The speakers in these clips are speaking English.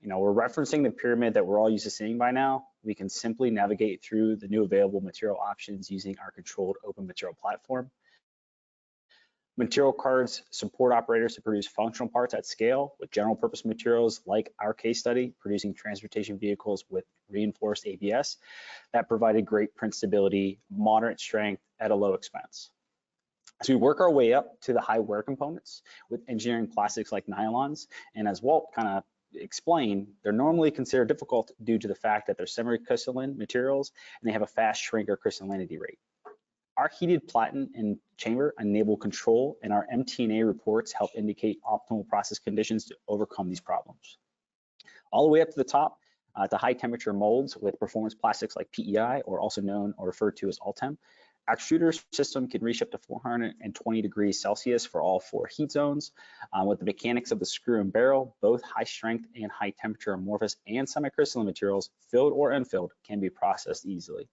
We're referencing the pyramid that we're all used to seeing by now. We can simply navigate through the new available material options using our controlled open material platform. Material cards support operators to produce functional parts at scale with general purpose materials like our case study, producing transportation vehicles with reinforced ABS that provided great print stability, moderate strength at a low expense. As we work our way up to the high wear components with engineering plastics like nylons, and as Walt kind of explained, they're normally considered difficult due to the fact that they're semi-crystalline materials and they have a fast shrink or crystallinity rate. Our heated platen and chamber enable control, and our MTNA reports help indicate optimal process conditions to overcome these problems. All the way up to the top, to high temperature molds with performance plastics like PEI, or also known or referred to as Ultem. Our extruder system can reach up to 420 degrees Celsius for all 4 heat zones. With the mechanics of the screw and barrel, both high strength and high temperature amorphous and semi-crystalline materials, filled or unfilled, can be processed easily.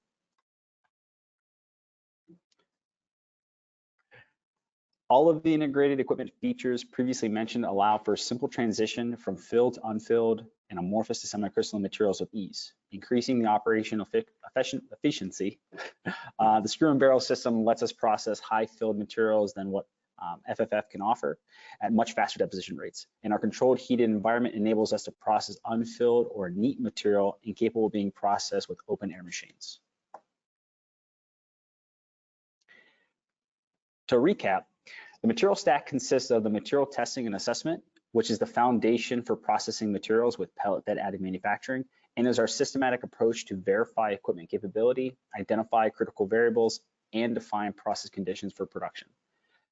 All of the integrated equipment features previously mentioned allow for simple transition from filled to unfilled and amorphous to semi-crystalline materials with ease, increasing the operational efficiency. The screw and barrel system lets us process high filled materials than what FFF can offer at much faster deposition rates. And our controlled heated environment enables us to process unfilled or neat material incapable of being processed with open air machines. To recap, the material stack consists of the material testing and assessment, which is the foundation for processing materials with pellet bed additive manufacturing, and is our systematic approach to verify equipment capability, identify critical variables, and define process conditions for production.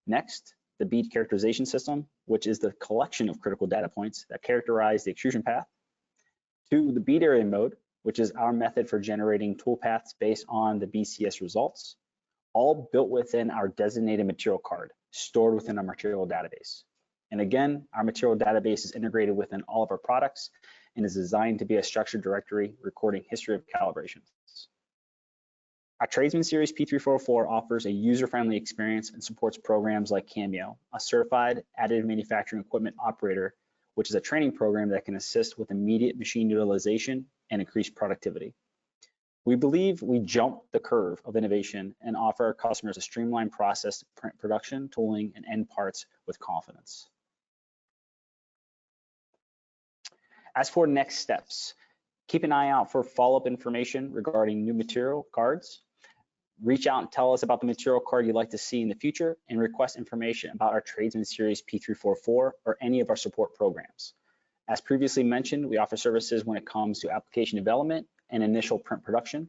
Next, the bead characterization system, which is the collection of critical data points that characterize the extrusion path. 2, the bead area mode, which is our method for generating tool paths based on the BCS results, all built within our designated material card, stored within our material database. And again, our material database is integrated within all of our products and is designed to be a structured directory recording history of calibrations. Our Tradesman Series P3404 offers a user-friendly experience and supports programs like Cameo, a certified additive manufacturing equipment operator, which is a training program that can assist with immediate machine utilization and increased productivity. We believe we jumped the curve of innovation and offer our customers a streamlined process to print production, tooling, and end parts with confidence. As for next steps, keep an eye out for follow-up information regarding new material cards. Reach out and tell us about the material card you'd like to see in the future, and request information about our Tradesman Series P344 or any of our support programs. As previously mentioned, we offer services when it comes to application development and initial print production.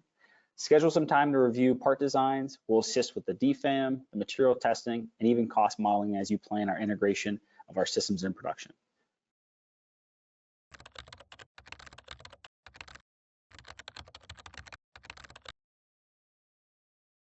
Schedule some time to review part designs. We'll assist with the DFAM, the material testing, and even cost modeling as you plan our integration of our systems in production.